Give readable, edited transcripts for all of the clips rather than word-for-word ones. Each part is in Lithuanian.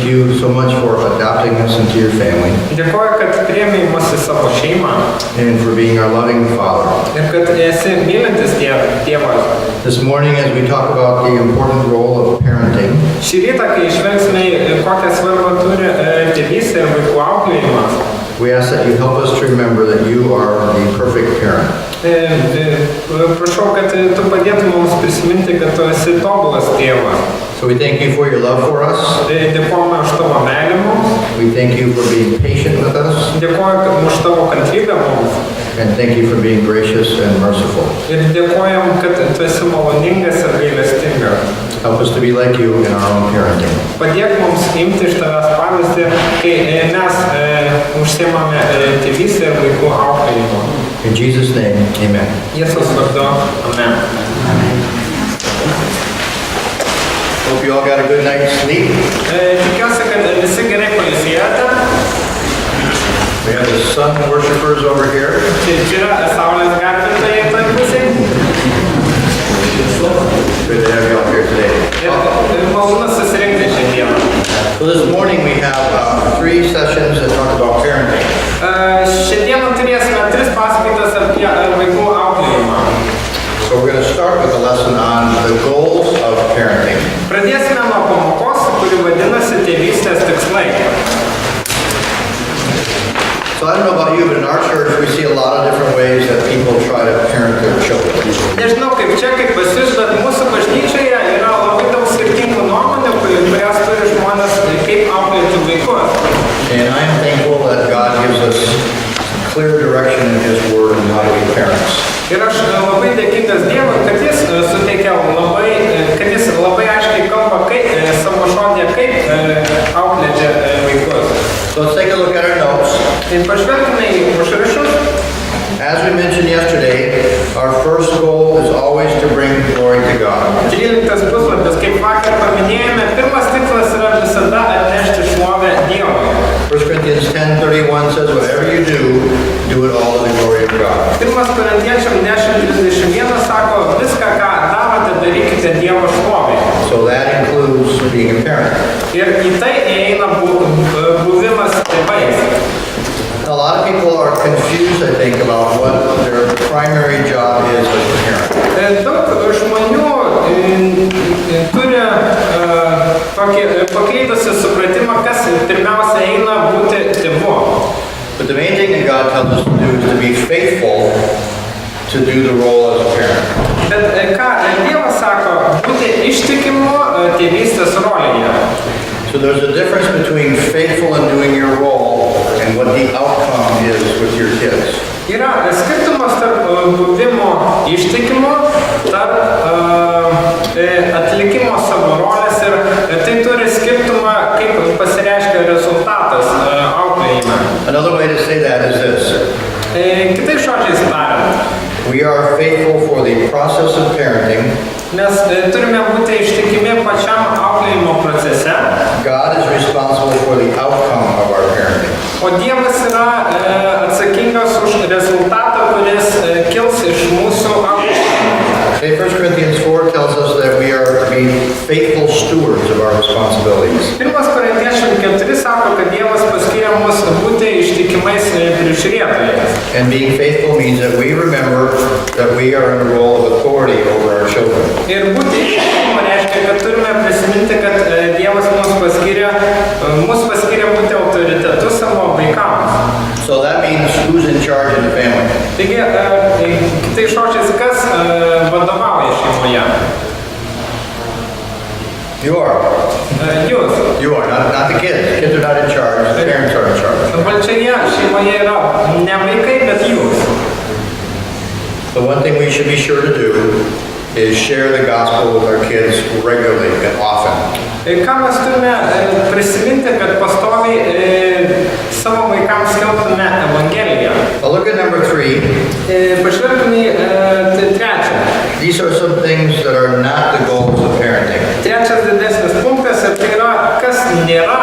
you so much for adopting us into your family Dėkoju, kad priėmei mus į savo šeimą and for being our loving Father. ir kad esi mylintis tėvas. This morning, as we talk about the important role of parenting, Šį rytą, kai išvelgsime, kokią svarbą turi tėvystė ir vaikų auklėjimas, we ask that you help us to remember that you are the perfect parent. prašau, kad tu padėtum mums prisiminti, kad tu esi tobulas tėvas. So we thank you for your love for us. Dėkojame už tavo meilę mums, We thank you for being patient with us. dėkoju už tavo kantrybę mums And thank you for being gracious and merciful. ir dėkojam, kad tu esi maloningas ir gailestingas. Help us to be like you in our own parenting. Padėk mums imti iš tavęs pavyzdį, kai mes užsiimame tėvystę ir vaikų auklėjimo. In Jesus' name, amen. Jėzus vardu, amen. Hope you all got a good night's sleep. Tikiuosi, kad visi gerai pailsėjote. We have the sun worshipers over here. Čia yra saulės garbintojai toj pusėje. Good to have you all here today. Ir malonu susirinkti šiandieną. So this morning we have 3 sessions that talk about parenting. Šiandieną turėsime 3 paskaitas apie vaikų auklėjimą. So we're going to start with a lesson on the goals of parenting. Pradėsime nuo pamokos, kuri vadinasi tėvystės tikslai. So I don't know about you, but in our church we see a lot of different ways that people try to parent their children. Nežinau kaip čia, kaip pas jus, bet mūsų bažnyčioje yra labai daug skirtingų nuomonių, kurias turi žmonės, kaip auklėti vaikus. And I am thankful that God gives us clear direction in His Word on how to be parents. Ir aš labai dėkingas Dievui, kad jis suteikia labai aiškiai kalba, kaip savo žodė, kaip auklėti vaikus. So let's take a look at our notes. Tai pažvelgime į užrašus. As we mentioned yesterday, our first goal is always to bring glory to God. 13 puslapis, kaip vakar paminėjome, pirmas tikslas yra visada atnešti šlovę Dievui. 1 Corinthians 10:31 says, whatever you do it all to the glory of God. 1 Korintiečiam 10:31 sako, viską, ką darote, darykite Dievo šlovei. So that includes being a parent. Ir į tai įeina buvimas tėvais. A lot of people are confused, I think, about what their primary job is as a parent. Daug žmonių turi tokį paklydusi supratimą, kas pirmiausia eina būti tėvu. But the main thing that God tells us to do is to be faithful to do the role as a parent. Bet ką Dievas sako, būti ištikimu tėvystės rolėje. So there's a difference between faithful in doing your role and what the outcome is with your kids. Yra skirtumas tarp buvimo ištikimu, tarp atlikimo savo rolės ir tai turi skirtumą, kaip pasireiškia rezultatas auklėjime. Another way to say that is this. Kitais žodžiais tariant, We are faithful for the process of parenting. mes turime būti ištikimi pačiam auklėjimo procese. God is responsible for the outcome of our parenting. O Dievas yra atsakingas už rezultatą, kuris kils iš mūsų auklėjimo. 1 Corinthians 4 tells us that we are to be faithful stewards of our responsibilities. 1 Korintiečiam 4 sako, kad Dievas paskyrė mus būti ištikimais prižiūrėtojais. And being faithful means that we remember that we are in a role of authority over our children. Ir būti ištikimu reiškia, kad turime prisiminti, kad Dievas mus paskyrė būti autoritetu savo vaikams. So that means who's in charge in the family. Taigi, kitais žodžiais, kas vadovauja šeimoje? You are. Jūs. You are, not the kids. Kids are not in charge. The parents are in charge. Valdžioje šeimoje yra ne vaikai, bet jūs. The one thing we should be sure to do is share the gospel with our kids regularly and often. Ką mes turime prisiminti, kad pastoviai savo vaikams skelbtume Evangeliją. Look at number 3. Pažvelgtume į trečią. These are some things that are not the goals of parenting. Trečias didesnis punktas, tai yra, kas nėra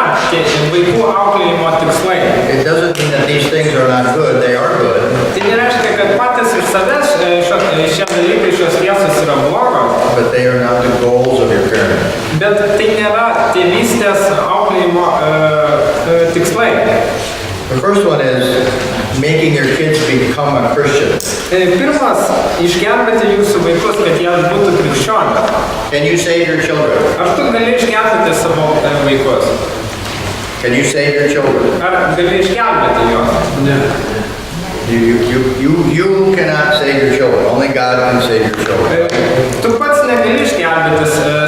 vaikų auklėjimo tikslai. It doesn't mean that these things are not good. They are good. Tai nereiškia, kad patys iš savęs šie dalykai, šios tiesos yra blogos. But they are not the goals of your parenting. Bet tai nėra tėvystės auklėjimo first one is making your kids become a Christian. Pirmas, išgelbėti jūsų vaikus, kad jie būtų krikščionys. Can you save your children? Ar tu gali išgelbėti savo vaikus? Can you save your children? Ar gali išgelbėti juos? Ne. You cannot save your children. Only God can save your children. Tu pats negali išgelbėti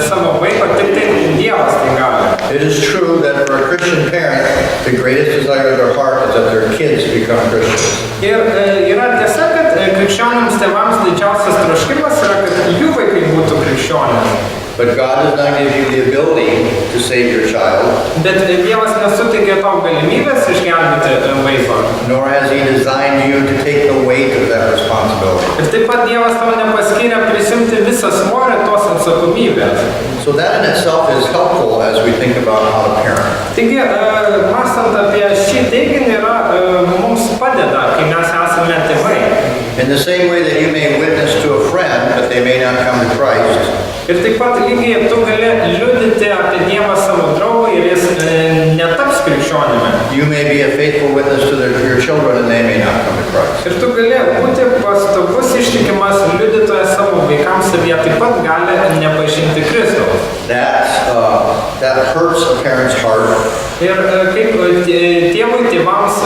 savo vaiko, tik tai Dievas tai gali. It is true that for a Christian parent, the greatest desire of their heart is that their kids become Christians. Ir yra tiesa, kad krikščionims tėvams didžiausias troškimas yra, kad jų vaikai būtų krikščionys. But God does not give you the ability to save your child, Bet Dievas nesuteikė tau galimybės išgelbėti vaiko. nor has He designed you to take the weight of that responsibility. Ir taip pat Dievas tau nepaskyrė prisimti visą svorį tos atsakomybės. So that in itself is helpful as we think about how to parent. Taigi, mąstant apie šį teiginį, mums padeda, kai mes esame tėvai. In the same way that you may witness to a friend, but they may not come to Christ, Ir taip pat lygiai tu gali liudyti apie Dievą savo draugui ir jis netaps krikščionimi. you may be a faithful witness to your children and they may not come to Christ. Ir tu gali būti pastovus ištikimas liudytojas savo vaikams ir jie taip pat gali nepažinti Kristaus. That hurts a parent's heart, Ir kaip tėvui, tėvams,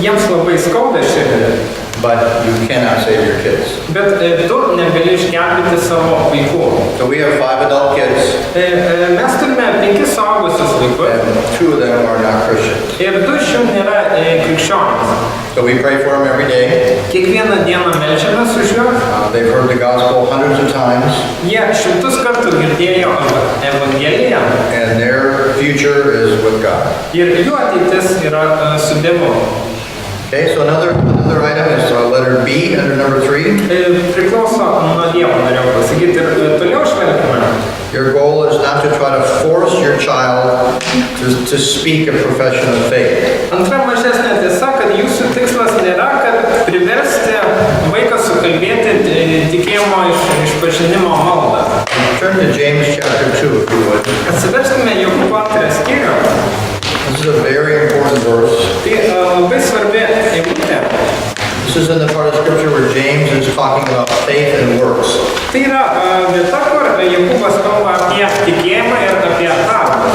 jiems labai skauda širdį. but you cannot save your kids. Bet tu negali išgelbėti savo vaikų. So we have 5 adult kids, Mes turime 5 suaugusius vaikus and 2 of them are not Christians. ir 2 iš jų nėra krikščionys. So we pray for them every day. Kiekvieną dieną melžiamės už juos. They've heard the gospel hundreds of times, Jie šimtus kartų girdėjo Evangeliją and their future is with God. ir jų ateitis yra su Dievu. Okay, so another item is letter B under number 3. Priklauso nuo Dievo, norėjau pasakyti. Ir toliau žvelgime. Your goal is not to try to force your child to speak a profession of faith. Antra mažesnė tiesa, kad jūsų tikslas nėra, kad priversti vaiką sukalbėti tikėjimo išpažinimo maldą. Turn to James chapter 2 if you would. Atsiverskime Jokūbo 2 skyrių. This is a very important verse. Tai labai svarbi eilutė. This is in the part of scripture where James is talking about faith and works. Tai yra vieta, kur Jokūbas kalba apie tikėjimą ir apie darbą.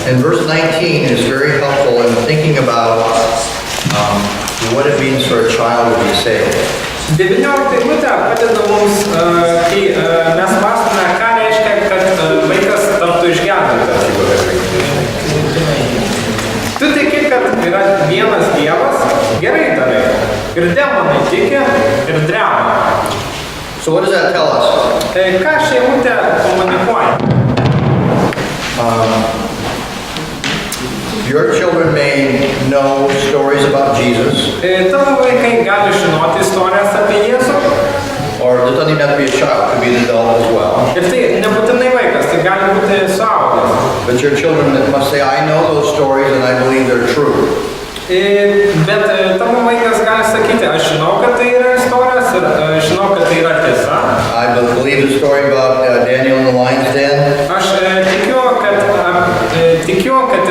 And verse 19 is very helpful in thinking about what it means for a child to be saved. 19 eilutė padeda mums, kai mes mąstome, ką reiškia, kad vaikas taptų išgelbėtas. Tu tiki, kad yra vienas Dievas, gerai darai. Ir demonai tiki ir dreba. So what does that tell us? Ką ši eilutė komunikuoja? Your children may know stories about Jesus, Tavo vaikai gali žinoti istorijas apie Jėzų. or it doesn't even have to be a child, it could be an adult as well. Ir tai nebūtinai vaikas, tai gali būti suaugęs. But your children must say, I know those stories and I believe they're true. Bet tavo vaikas gali sakyti, aš žinau, kad tai yra istorijos ir žinau, kad tai yra tiesa. I believe the story about Daniel in the lion's den. Aš tikiu, kad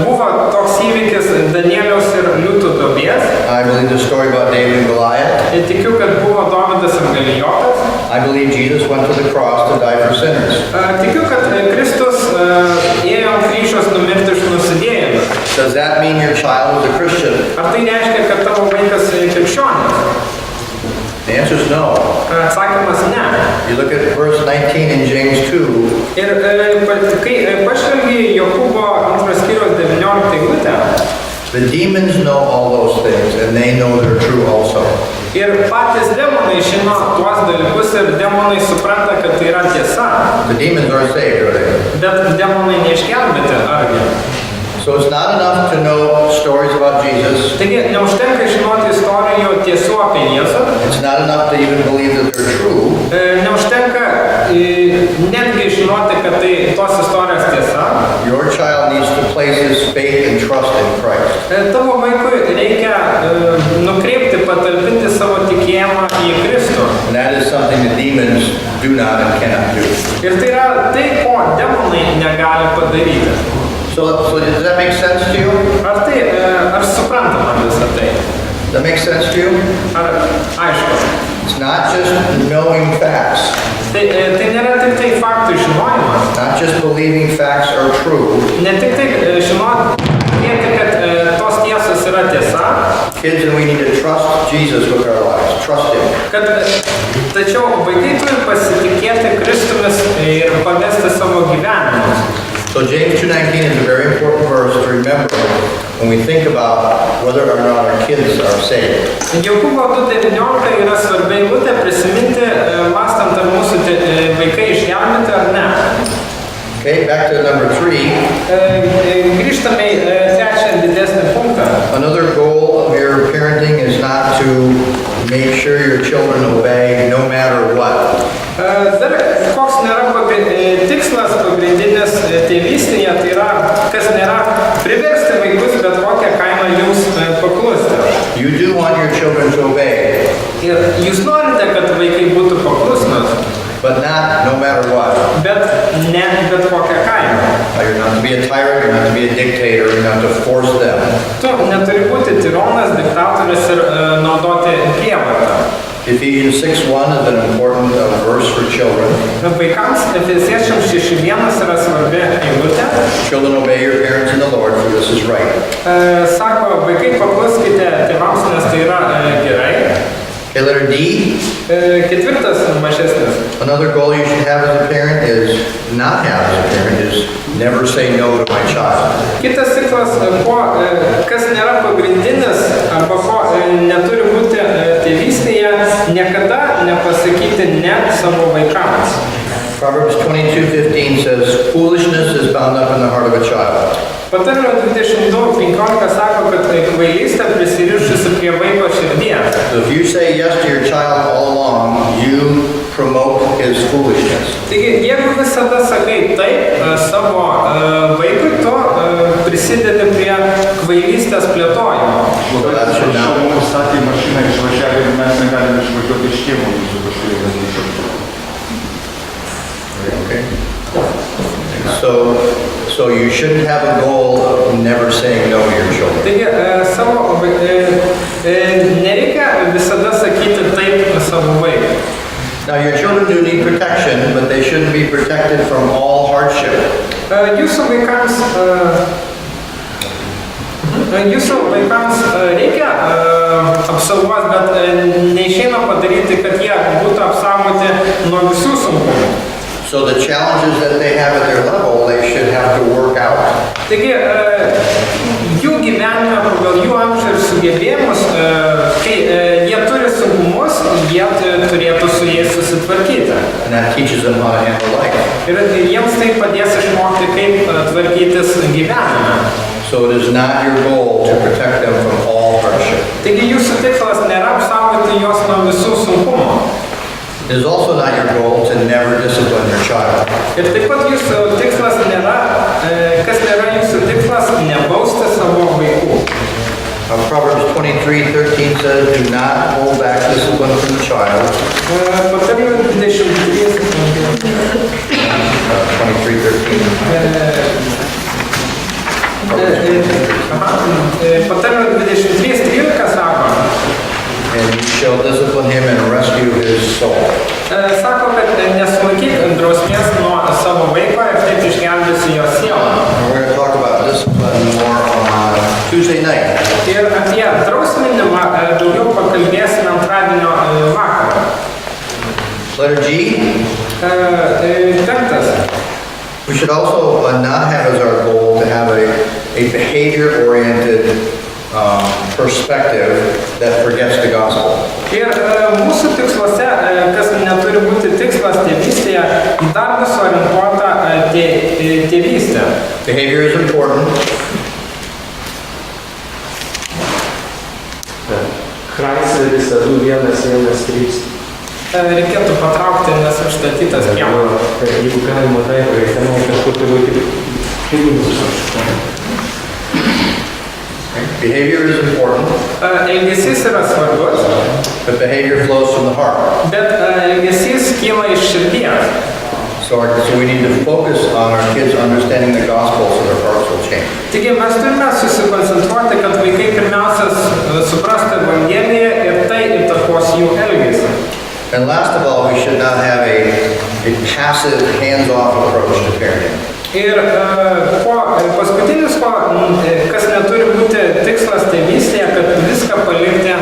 buvo toks įvykis Danieliaus ir liūtų duobės. I believe the story about David and Goliath. Tikiu, kad buvo Dovydas ir Galijotas. I believe Jesus went to the cross to die for sinners. Tikiu, kad Kristus ėjo ant kryžiaus numirti už nusidėjimą. Does that mean your child is a Christian? Ar tai reiškia, kad tavo vaikas krikščionis? The answer is no. Atsakymas ne. You look at verse 19 in James 2. Ir kai pažvelgi Jokūbo 2 skyriaus 19 eilutę, The demons know all those things and they know they're true also. ir patys demonai žino tuos dalykus ir demonai supranta, kad tai yra tiesa. The demons aren't saved, are they? Bet demonai neišgelbėti, argi? So it's not enough to know stories about Jesus. Taigi, neužtenka žinoti istorijų tiesų apie Jėzų. It's not enough to even believe that they're true. Neužtenka netgi žinoti, kad tai tos istorijos tiesa. Your child needs to place his faith and trust in Christ. Tavo vaikui reikia nukreipti, patalpinti savo tikėjimą į Kristų. And that is something the demons do not and cannot do. Ir tai yra tai, ko demonai negali padaryti. So does that make sense to you? Ar suprantama visą tai? That makes sense to you? Ar aišku? It's not just knowing facts, Tai nėra tik tai faktų žinojimas, not just believing facts are true. ne tik tai žinoti, kad tos tiesos yra tiesa, Kids, and we need to trust Jesus with our lives. Trust Him. tačiau vaikai turi pasitikėti Kristumis ir pamesti savo gyvenimus. So James 2:19 is a very important verse to remember when we think about whether or not our kids are saved. Jokūbo 2:19 yra svarbi eilutė prisiminti, mąstant ar mūsų vaikai išgelbėti ar ne. Okay, back to number 3. Grįžtame į trečią didesnį punktą. Another goal of your parenting is not to make sure your children obey no matter what. Dar koks nėra tikslas pagrindinis tėvystėje, tai yra, kas nėra priversti vaikus bet kokią kainą jums paklusti. You do want your children to obey, Ir jūs norite, kad vaikai būtų paklusnus, but not no matter what. bet ne bet kokią kainą. You're not to be a tyrant, you're not to be a dictator, you're not to force them. Tu neturi būti tironas, diktatorius ir naudoti prievartą. Ephesians 6:1 is an important verse for children. Vaikams Efeziečiams 6:1 yra svarbi eilutė. Children, obey your parents in the Lord, for this is right. Sako, vaikai pakluskite tėvams, nes tai yra gerai. Okay, letter D. Ketvirtas mažesnis. Another goal you should have as a parent is not have as a parent is never say no to my child. Kitas tikslas, kas nėra pagrindinis arba ko neturi būti tėvystėje, niekada nepasakyti ne savo vaikams. Proverbs 22:15 says, foolishness is bound up in the heart of a child. Patarlio 22:15 sako, kad kvailystė prisirišusi prie vaiko širdies. So if you say yes to your child all along, you promote his foolishness. Taigi, jeigu visada sakai taip savo vaikui, tu prisidedi prie kvailystės plėtojimo. So that should not. Mums sakė mašiną išvažiavę ir mes negalime išvažiuoti iš kiemo mūsų kažkaip. Okay. So you shouldn't have a goal of never saying no to your children. Taigi, nereikia visada sakyti taip savo vaikui. Now your children do need protection, but they shouldn't be protected from all hardship. Jūsų vaikams reikia apsaugos, bet neišeina padaryti, kad jie būtų apsaugoti nuo visų sunkumų. So the challenges that they have at their level, they should have to work out. Taigi, jų gyvenime pagal jų amžių ir sugebėjimus, kai jie turi sunkumus, jie turėtų su jais susitvarkyti. And that teaches them how to handle life. Ir jiems tai padės išmokti, kaip tvarkytis gyvenime. So it is not your goal to protect them from all hardship. Taigi, jūsų tikslas nėra apsaugoti juos nuo visų sunkumų. It is also not your goal to never discipline your child. Ir taip pat jūsų tikslas nėra, kas nėra jūsų tikslas, nebausti savo vaikų. Proverbs 23:13 says, do not hold back discipline from the child. Patarlių 23. 23:13. Patarlių 23:13 sako. And you shall discipline him and rescue his soul. Sako, kad nesulaikyk drausmės nuo savo vaiko ir taip išgelbėsi jo sielą. And we're going to talk about discipline more on Tuesday night. Ir apie drausminimą daugiau pakalbėsime antradienio vakarą. Letter G. Penktas. We should also not have as our goal to have a behavior-oriented perspective that forgets the gospel. Ir mūsų tiksluose, kas neturi būti tikslas tėvystėje, į darbus orientuota tėvystė. Behavior is important. Kraisė visadu 1:1:3. Reikėtų patraukti, nes užstatytas kiemas. Jeigu galima taip, tenai kažkur tai vaikai. Behavior is important, Elgesys yra svarbus, but behavior flows from the heart. bet elgesys kyla iš širdies. So we need to focus on our kids understanding the gospel so their hearts will change. Taigi mes turime susikoncentruoti, kad vaikai pirmiausia suprastų Evangeliją ir tai įtakos jų elgesį. And last of all, we should not have a passive, hands-off approach to parenting. Ir paskutinis, kas neturi būti tikslas tėvystėje, kad viską palikti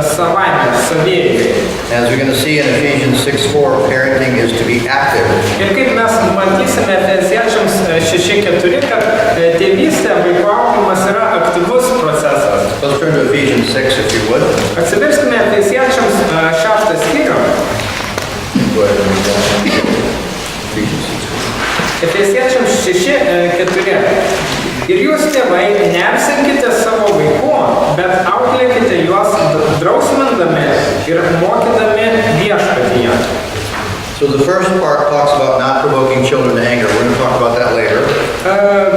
savaime, savėjai. As we're going to see in Ephesians 6:4, parenting is to be active. Ir kaip mes matysime Efeziečiams 6:4, kad tėvystė, vaiko auklėjimas yra aktyvus procesas. Let's turn to Ephesians 6 if you would. Atsiverskime Efeziečiams 6 skyrių. Go ahead and read that. Ephesians 6. Efeziečiams 6:4. Ir jūs tėvai, neapsinkite savo vaikų, bet auklėkite juos drausmindami ir mokydami viešpatyje. So the first part talks about not provoking children to anger. We're going to talk about that later.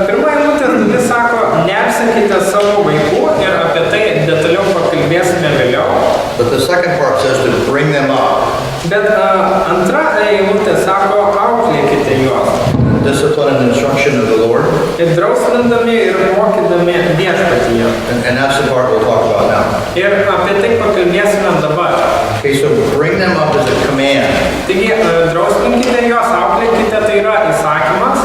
Pirma eilutė dalis sako, neapsinkite savo vaikų ir apie tai detaliau pakalbėsime vėliau. But the second part says to bring them up. Bet antra eilutė sako, auklėkite juos. Discipline and instruction of the Lord. Ir drausmindami ir mokydami viešpatyje. And that's the part we'll talk about now. Ir apie tai pakalbėsime dabar. Okay, so bring them up as a command. Taigi, drausminkite juos, auklėkite, tai yra įsakymas.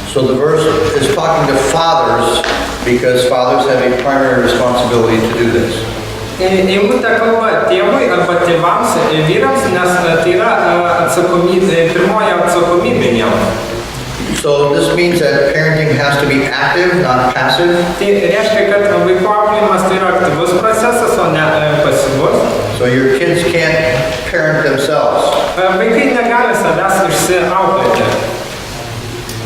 So the verse is talking to fathers because fathers have a primary responsibility to do this. Eilutė kalba tėvui arba tėvams, vyrams, nes tai yra pirmoji atsakomybė jiems. So this means that parenting has to be active, not passive. Tai reiškia, kad vaiko auklėjimas tai yra aktyvus procesas, o ne pasyvus. So your kids can't parent themselves. Vaikai negali savęs išsiauklėti.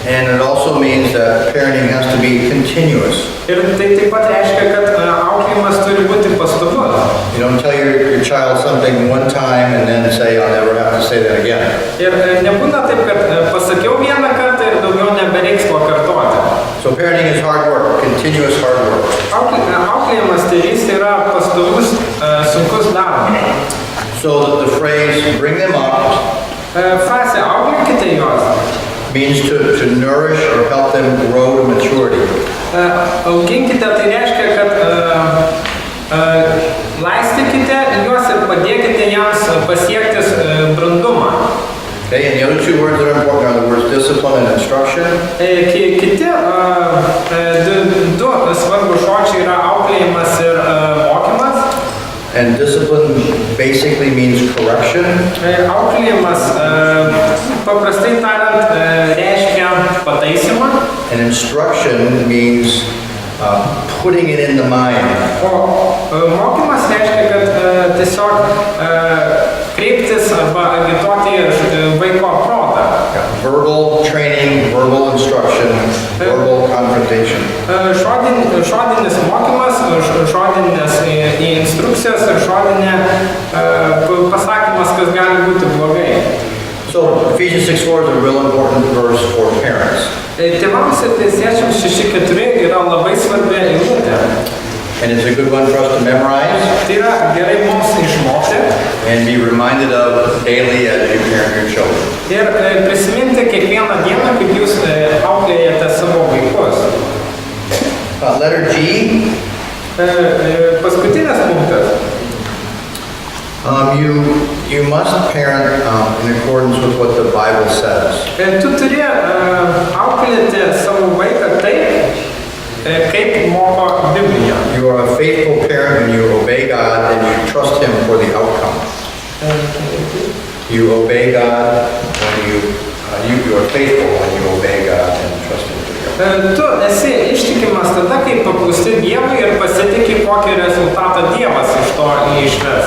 And it also means that parenting has to be continuous. Ir tai taip pat reiškia, kad auklėjimas turi būti pastovus. You don't tell your child something one time and then say, I'll never have to say that again. Ir nebūna taip, kad pasakiau vieną kartą ir daugiau nebereiks to kartoti. So parenting is hard work, continuous hard work. Auklėjimas tėvystė yra pastovus, sunkus darbas. So the phrase, bring them up, Frazė, auklėkite juos. means to nourish or help them grow to maturity. Auginkite, tai reiškia, kad laistykite juos ir padėkite jiems pasiekti brandumą. Okay, and the other two words that are important are the words discipline and instruction. Kiti du svarbus žodžiai yra auklėjimas ir mokymas. And discipline basically means correction. Auklėjimas, paprastai tariant, reiškia pataisimą. And instruction means putting it in the mind. O mokymas reiškia, kad tiesiog kreiptis arba agituoti vaiko protą. Verbal training, verbal instruction, verbal confrontation. Žodinis mokymas, žodinės instrukcijos ir žodinė pasakymas, kas gali būti blogai. So Ephesians 6:4 is a real important verse for parents. Tėvams Efeziečiams 6:4 yra labai svarbi eilutė. And it's a good one for us to memorize Tai yra gerai mums išmokti and be reminded of daily as you parent your children. ir prisiminti kiekvieną dieną, kaip jūs auklėjate savo vaikus. Letter G. Paskutinis punktas. You must parent in accordance with what the Bible says. Tu turi auklėti savo vaiką taip, kaip moko Biblija. You are a faithful parent when you obey God and you trust Him for the outcome. You obey God when you are faithful when you obey God and trust Him for the outcome. Tu esi ištikimas tada, kai paklūsti Dievui ir pasitiki, kokį rezultatą Dievas iš to išves.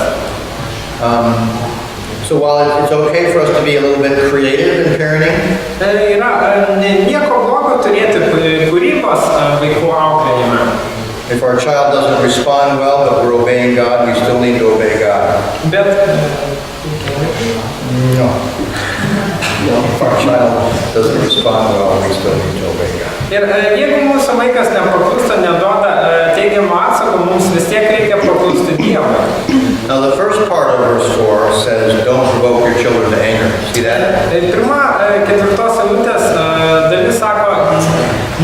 So while it's okay for us to be a little bit creative in parenting, Yra nieko blogo turėti kūrybos vaikų auklėjime. if our child doesn't respond well but we're obeying God, we still need to obey God. Bet No. If our child doesn't respond well, we still need to obey God. ir jeigu mūsų vaikas nepaklūsta, neduoda teigiamą atsaką, mums vis tiek reikia paklūsti Dievui. Now the first part of verse 4 says, don't provoke your children to anger. See that? Pirma, ketvirtos eilutės dalis sako,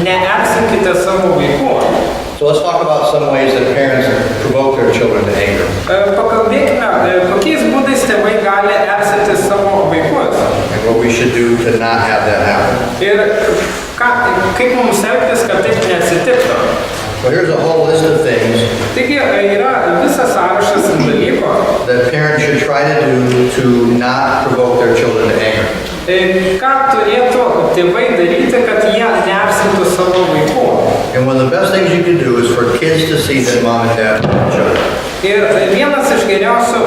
neerzinkite savo vaikų. So let's talk about some ways that parents provoke their children to anger. Pakalbėkime, kokiais būdais tėvai gali erzinti savo vaikus. And what we should do to not have that happen. Ir kaip mums elgtis, kad taip neatsitiktų. Well, here's a whole list of things Taigi yra visas sąrašas dalykų, that parents should try to do to not provoke their children to anger. ką turėtų tėvai daryti, kad jie neerzintų savo vaikų. And one of the best things you can do is for kids to see that mom and dad love each other. Ir vienas iš geriausių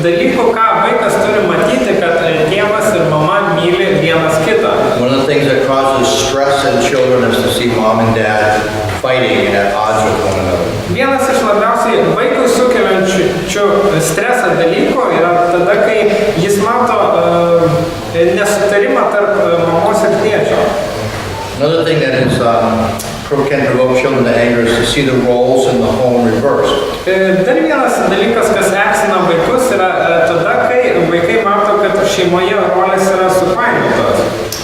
dalykų, ką vaikas turi matyti, kad tėvas ir mama myli vienas kitą. One of the things that causes stress in children is to see mom and dad fighting and at odds with one another. Vienas iš labiausiai vaikui sukeliančių stresą dalykų yra tada, kai jis mato nesutarimą tarp mamos ir tėčio. Another thing that is can provoke children to anger is to see the roles in the home reversed. Dar vienas dalykas, kas erzina vaikus, yra tada, kai vaikai mato, kad šeimoje rolės yra supainiotos.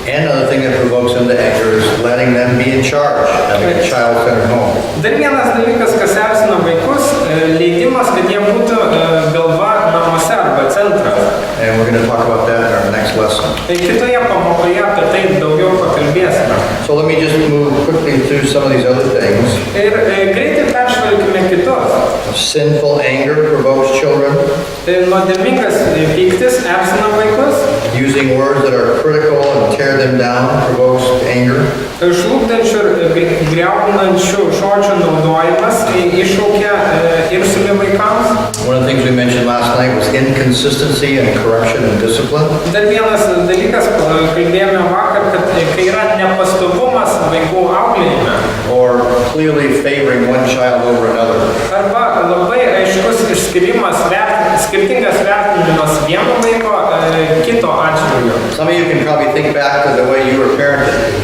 And another thing that provokes them to anger is letting them be in charge, having a child-centered home. Dar vienas dalykas, kas erzina vaikus, leidimas, kad jie būtų galva namuose arba centras. And we're going to talk about that in our next lesson. Kitoje pamokoje apie tai daugiau pakalbėsime. So let me just move quickly through some of these other things. Ir greitai peržvelgime kitus. Sinful anger provokes children. Nuodėmingas pyktis erzina vaikus. Using words that are critical and tear them down provokes anger. Žlugdančių ir griaunančių žodžių naudojimas iššaukia irzulį vaikams. One of the things we mentioned last night was inconsistency and correction and discipline. Dar vienas dalykas, kalbėjome vakar, kad kai yra nepastovumas vaikų auklėjime. Or clearly favoring one child over another. Arba labai aiškus išskirimas, skirtingas vertinimas vieno vaiko kito atžvilgiu. Some of you can probably think back to the way you were parented.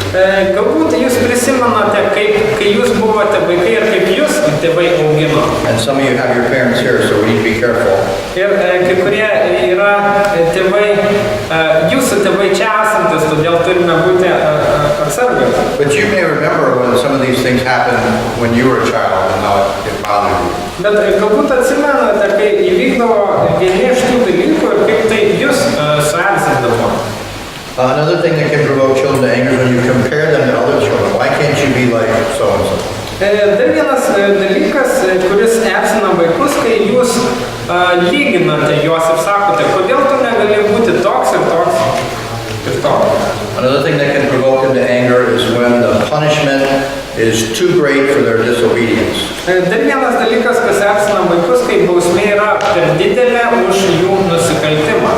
Galbūt jūs prisimenate, kai jūs buvote vaikai ir kaip jūs tėvai augino. And some of you have your parents here, so we need to be careful. Ir kai kurie yra tėvai, jūsų tėvai čia esantis, todėl turime būti atsargus. But you may remember when some of these things happened when you were a child and how it bothered you. Bet galbūt atsimenate, kai įvykdavo vieni iš tų dalykų ir kaip tai jūs suerzindavo. Another thing that can provoke children to anger is when you compare them to other children. Why can't you be like so-and-so? Dar vienas dalykas, kuris erzina vaikus, kai jūs lyginate juos ir sakote, kodėl tu negali būti toks ir toks ir toks. Another thing that can provoke them to anger is when the punishment is too great for their disobedience. Dar vienas dalykas, kas erzina vaikus, kai bausmė yra per didelė už jų nusikaltimą.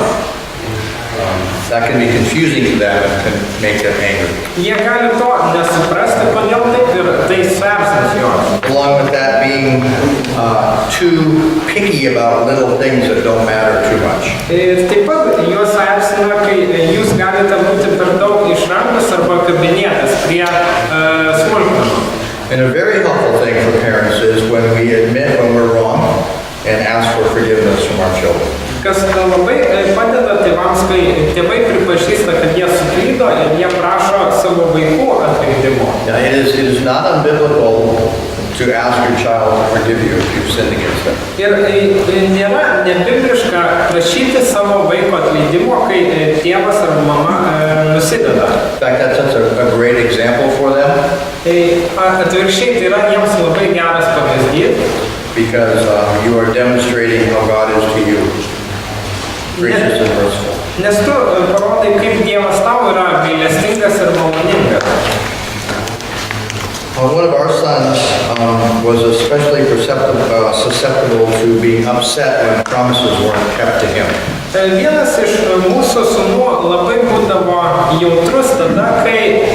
That can be confusing to them and can make them angry. Jie gali to nesuprasti, kodėl taip ir tai suerzins juos. Along with that being too picky about little things that don't matter too much. Taip pat juos erzina, kai jūs galite būti per daug išrangus arba kabinėtis prie smulkmenų. And a very helpful thing for parents is when we admit when we're wrong and ask for forgiveness from our children. Kas labai padeda tėvams, kai tėvai pripažįsta, kad jie suklydo ir jie prašo savo vaikų atleidimo. Now, it is not unbiblical to ask your child to forgive you if you've sinned against them. Ir nėra nebibliška prašyti savo vaiko atleidimo, kai tėvas ar mama nusideda. In fact, that's a great example for them Atvirkščiai, tai yra jiems labai geras pavyzdys. because you are demonstrating how God is to you. Gracious and merciful. Nes tu parodai, kaip Dievas tau yra gailestingas ir maloningas. One of our sons was especially susceptible to being upset when promises weren't kept to him. Vienas iš mūsų sūnų labai būdavo jautrus tada, kai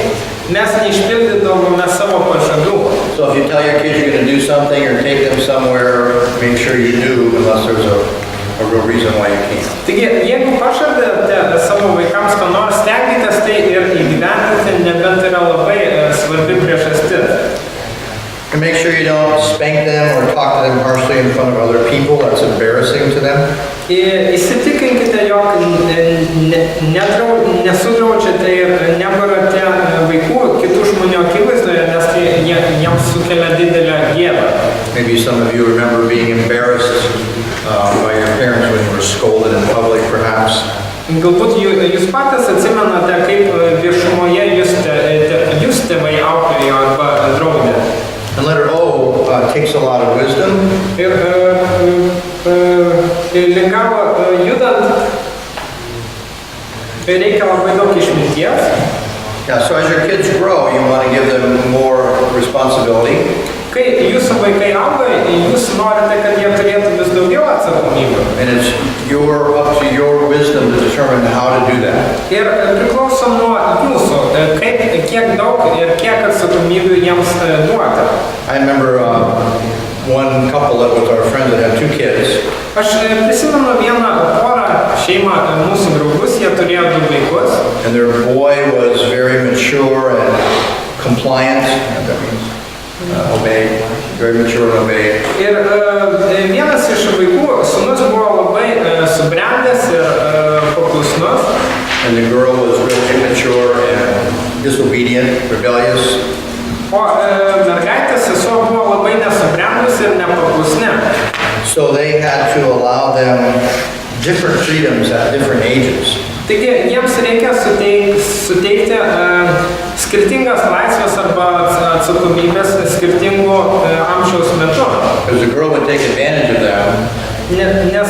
mes neišpildydavome savo pažadų. So if you tell your kids you're going to do something or take them somewhere, make sure you do unless there's a real reason why you can't. Taigi, jeigu pažadate savo vaikams, ką nors stengiatės, tai ir įgyvendinti, nebent yra labai svarbi priežastis. And make sure you don't spank them or talk to them harshly in front of other people. That's embarrassing to them. Įsitikinkite, jog nesudraudžiate ir nebarate vaikų kitų žmonių akivaizdoje, nes tai jiems sukelia didelę gėdą. Maybe some of you remember being embarrassed by your parents when you were scolded in public, perhaps. Galbūt jūs patys atsimenate, kaip viešumoje jūs tėvai auklėjo arba draudė. And letter O takes a lot of wisdom. Ir lengavo judant reikia labai daug išminties. Yeah, so as your kids grow, you want to give them more responsibility. Kai jūsų vaikai auga, jūs norite, kad jie turėtų vis daugiau atsakomybių. And it's up to your wisdom to determine how to do that. Ir priklauso nuo jūsų, kiek daug ir kiek atsakomybių jiems duoti. I remember one couple that was our friend that had 2 kids. Aš prisimenu vieną porą šeimą, mūsų draugus, jie turėjo 2 vaikus. And their boy was very mature and compliant. That means obeyed, very mature and obeyed. Ir vienas iš vaikų, sūnus buvo labai subrendęs ir paklusnus. And the girl was really immature and disobedient, rebellious. O mergaitės sesuo buvo labai nesubrendusi ir nepaklusni. So they had to allow them different freedoms at different ages. Taigi jiems reikia suteikti skirtingas laisvės arba atsakomybės skirtingų amžiaus metu. Because the girl would take advantage of them. Nes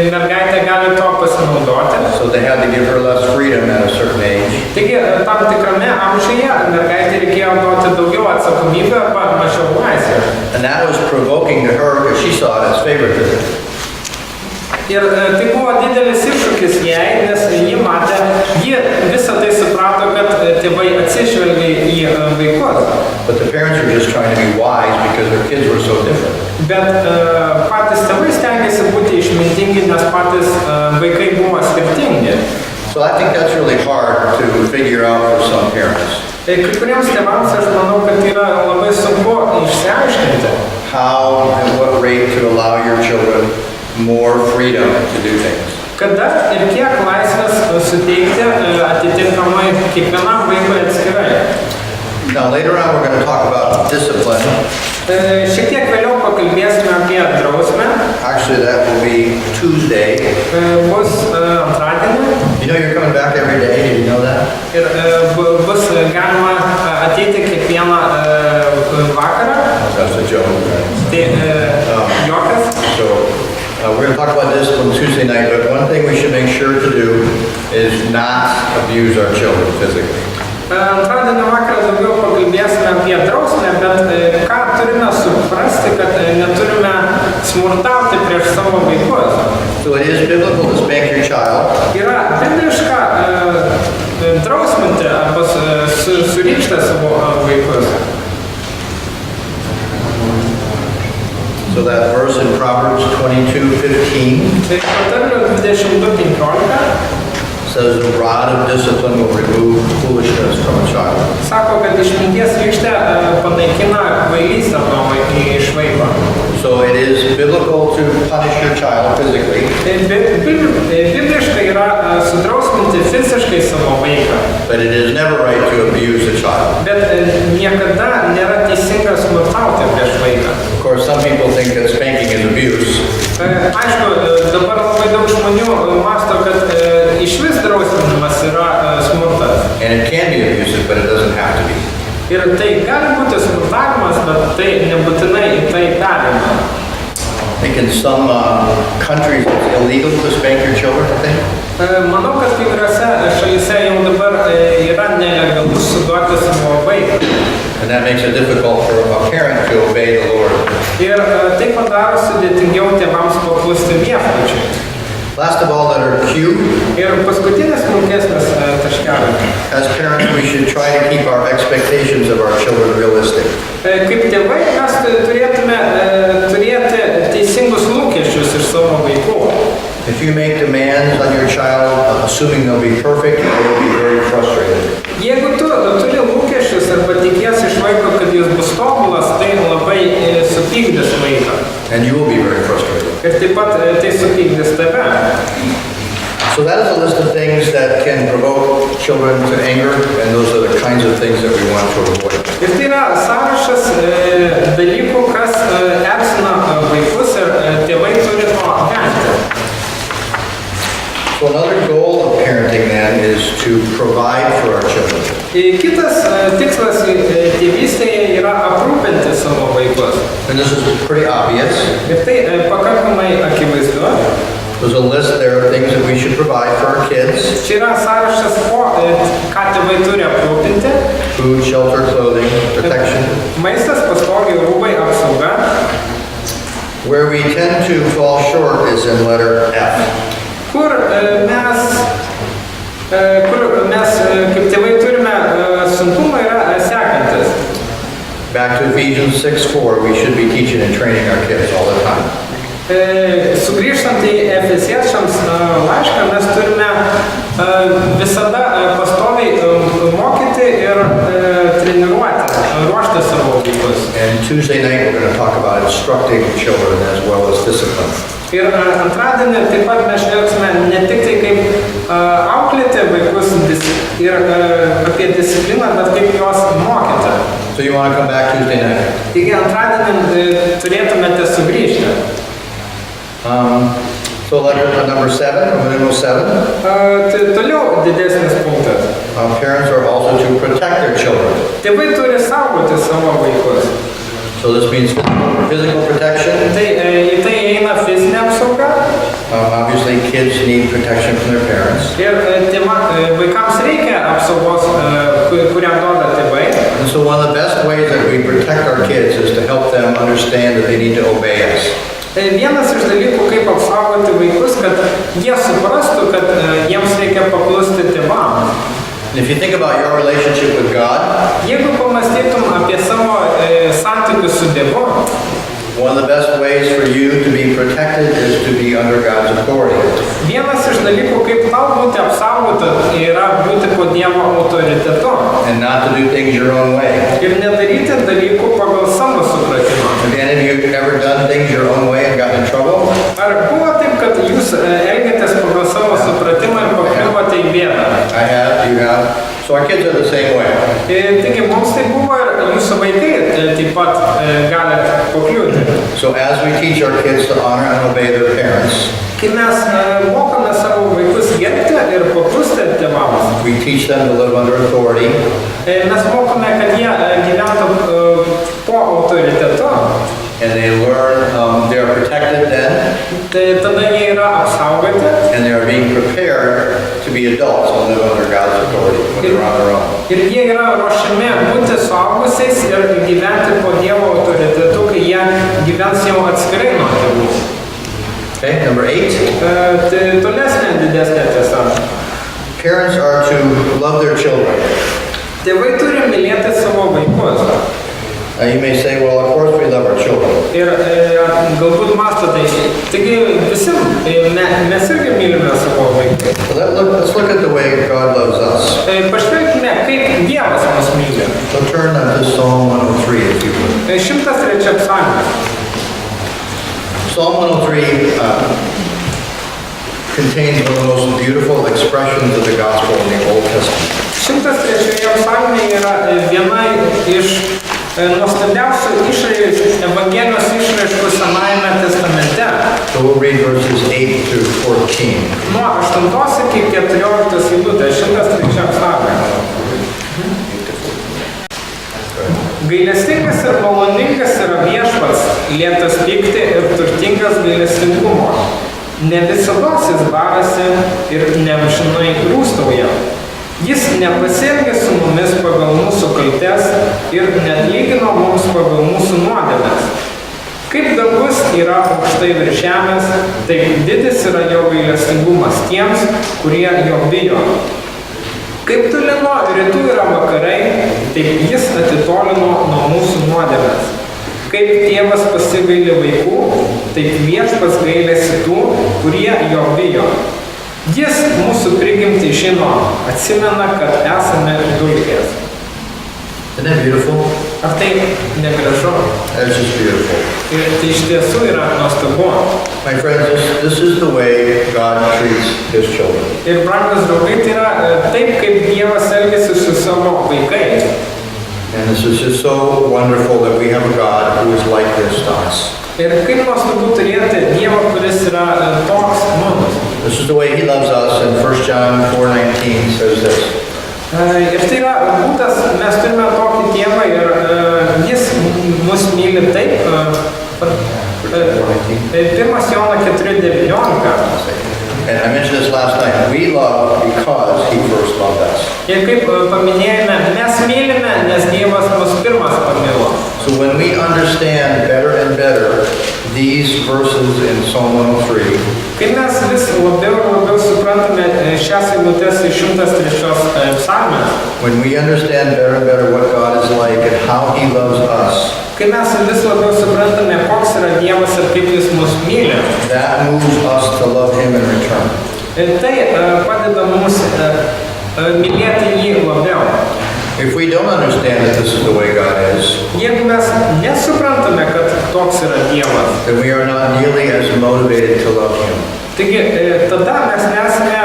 mergaitė gali to pasinaudoti. So they had to give her less freedom at a certain age. Taigi tam tikrame amžiuje mergaitė reikėjo duoti daugiau atsakomybę arba mažiau laisvės. And that was provoking to her because she saw it as favoritism. Ir tai buvo didelis iššūkis jai, nes ji visą tai suprato, kad tėvai atsižvelgia į vaikus. But the parents were just trying to be wise because their kids were so different. Bet patys tėvai stengiasi būti išmintingi, nes patys vaikai buvo skirtingi. So I think that's really hard to figure out for some parents. Kai kuriems tėvams aš manau, kad yra labai sunku išsiaiškinti. How and what rate to allow your children more freedom to do things. Kada ir kiek laisvės suteikti atitinkamai kiekvienam vaikui atskirai. Now later on we're going to talk about discipline. Šiek tiek vėliau pakalbėsime apie drausmę. Actually that will be Tuesday. Bus antradienį. You know you're coming back every day, did you know that? Ir bus galima ateiti kiekvieną vakarą. That's a joke, right? Tai juokas. So we're going to talk about discipline Tuesday night, but one thing we should make sure to do is not abuse our children physically. Antradienio vakarą daugiau pakalbėsime apie drausmę, bet ką turime suprasti, kad neturime smurtauti prieš savo vaikus. So it is biblical to spank your child. Yra bibliška drausminti arba surišti savo vaikus. So that verse in Proverbs 22:15 Tai Patarlių 22:15 says the rod of discipline will remove foolishness from a child. sako, kad išminties rykštė panaikina kvailystę iš vaiko. So it is biblical to punish your child physically. Bibliškai yra sudrausminti fiziškai savo vaiką. But it is never right to abuse a child. Bet niekada nėra teisinga smurtauti prieš vaiką. Of course, some people think that spanking is abuse. Aišku, dabar labai daug žmonių mąsto, kad išvis drausminimas yra smurtas. And it can be abusive, but it doesn't have to be. Ir tai gali būti smurtavimas, bet tai nebūtinai į tai perima. I think in some countries it's illegal to spank your children, I think. Manau, kad kai kuriuose šalyse jau dabar yra nelegalus suduoti savo vaiką. And that makes it difficult for a parent to obey the Lord. Ir tai padaro sudėtingiau tėvams paklusti viešpačiui. Last of all, letter Q. Ir paskutinis smulkesnis taškelis. As parents, we should try to keep our expectations of our children realistic. Kaip tėvai mes turėtume turėti teisingus lūkesčius iš savo vaikų. If you make demands on your child, assuming they'll be perfect, they'll be very frustrated. Jeigu tu turi lūkesčius arba tikies iš vaiko, kad jis bus tobulas, supykdys vaiką. And you will be very frustrated. Ir taip pat tai supykdys tave. So that is a list of things that can provoke children to anger, and those are the kinds of things that we want to avoid. Ir tai yra sąrašas dalykų, kas erzina vaikus ir tėvai turi to vengti. So another goal of parenting then is to provide for our children. Kitas tikslas tėvystėje yra aprūpinti savo vaikus. And this is pretty obvious. Ir tai pakankamai akivaizdu. There's a list there of things that we should provide for our kids. Čia yra sąrašas, ką tėvai turi aprūpinti. Food, shelter, clothing, protection. Maistas, pastogiai, rūbai, apsauga. Where we tend to fall short is in letter F. Kur mes kaip tėvai turime sunkumą yra sekantis. Back to Ephesians 6:4, we should be teaching and training our kids all the time. Sugrįžtant į Efeziečiams laišką, mes turime visada pastoviai mokyti ir treniruoti, ruošti savo vaikus. And Tuesday night we're going to talk about instructing children as well as discipline. Ir antradienį taip pat mes žvelgsime ne tik tai kaip auklėti vaikus ir apie discipliną, bet kaip juos mokyti. So you want to come back Tuesday night? Taigi antradienį turėtumėte sugrįžti. So letter number 7, numeral 7. Toliau didesnis punktas. Parents are also to protect their children. Tėvai turi saugoti savo vaikus. So this means physical protection. Tai eina fizinė apsauga. Obviously kids need protection from their parents. Ir vaikams reikia apsaugos, kurią duoda tėvai. And so one of the best ways that we protect our kids is to help them understand that they need to obey us. Vienas iš dalykų, kaip apsaugoti vaikus, kad jie suprastų, kad jiems reikia paklusti tėvam. If you think about your relationship with God, Jeigu pamąstytum apie savo santykius su Dievu, one of the best ways for you to be protected is to be under God's authority. vienas iš dalykų, kaip tau būti apsaugota, yra būti po Dievo autoritetu. And not to do things your own way. Ir nedaryti dalykų pagal savo supratimą. Have any of you ever done things your own way and gotten in trouble? Ar buvo taip, kad jūs elgėtės pagal savo supratimą ir pakliuvote į bėdą? I have, you have. So our kids are the same way. Taigi mums tai buvo ir jūsų vaikai taip pat gali pakliūti. So as we teach our kids to honor and obey their parents, Kai mes mokame savo vaikus gerbti ir paklusti tėvams, we teach them to live under authority, mes mokame, kad jie gyventų po autoritetu. and they learn they are protected then, Tai tada jie yra apsaugoti and they are being prepared to be adults and live under God's authority when they're on their own. ir jie yra ruošiami būti suaugusiais ir gyventi po Dievo autoritetu, kai jie gyvens jau atskirai nuo tėvų. Okay, number 8. Tai tolesnė didesnė tiesa. Parents are to love their children. Tėvai turi mylėti savo vaikus. You may say, well, of course we love our children. Ir galbūt mąstote, taigi visi mes irgi mylime savo vaikus. So let's look at the way God loves us. Pažvelkime, kaip Dievas mus myli. So turn to Psalm 103 if you would. 103 psalmas. Psalm 103 contains one of the most beautiful expressions of the gospel in the Old Testament. 103 psalmė yra viena iš nuostabiausių Evangelijos išraiškų Senajame testamente. So we'll read verses 8 to 14. Nuo 8 iki 14 eilutės, 103 psalmė. Gailestingas ir maloningas yra Viešpats, lėtas pykti ir turtingas gailestingumo. Ne visados jis barasi ir neamžinai rūstauja. Jis nepasielgia su mumis pagal mūsų kaltes ir neatlygino mums pagal mūsų nuodėmes. Kaip dangus yra aukštai virš žemės, taip didis yra jo gailestingumas tiems, kurie jo bijo. Kaip toli nuo rytų yra vakarai, taip jis atitolino nuo mūsų nuodėmes. Kaip tėvas pasigaili vaikų, taip Viešpats gailisi tų, kurie jo bijo. Jis mūsų prigimtį žino, atsimena, kad esame dulkės. Isn't that beautiful? Ar tai negražu? That's just beautiful. Ir tai iš tiesų yra nuostabu. My friends, this is the way God treats his children. Ir brangus draugai, tai yra taip, kaip Dievas elgiasi su savo vaikais. And this is just so wonderful that we have a God who is like this to us. Ir kaip nuostabu turėti Dievą, kuris yra toks mums. This is the way he loves us, and 1 John 4:19 says this. Ir tai yra būdas, mes turime tokį Dievą ir jis mus myli taip. 1 Jono 4:19. And I mentioned this last night. We love because he first loved us. Ir kaip paminėjome, mes mylime, nes Dievas mus pirmas pamilo. So when we understand better and better these verses in Psalm 103, Kai mes vis labiau ir labiau suprantame šias eilutes iš 103 psalmės, when we understand better and better what God is like and how he loves us, kai mes vis labiau suprantame, koks yra Dievas ir kaip jis mus myli, that moves us to love him in return. tai padeda mums mylėti jį labiau. If we don't understand that this is the way God is, Jeigu mes nesuprantame, kad toks yra Dievas, then we are not nearly as motivated to love him. taigi tada mes nesame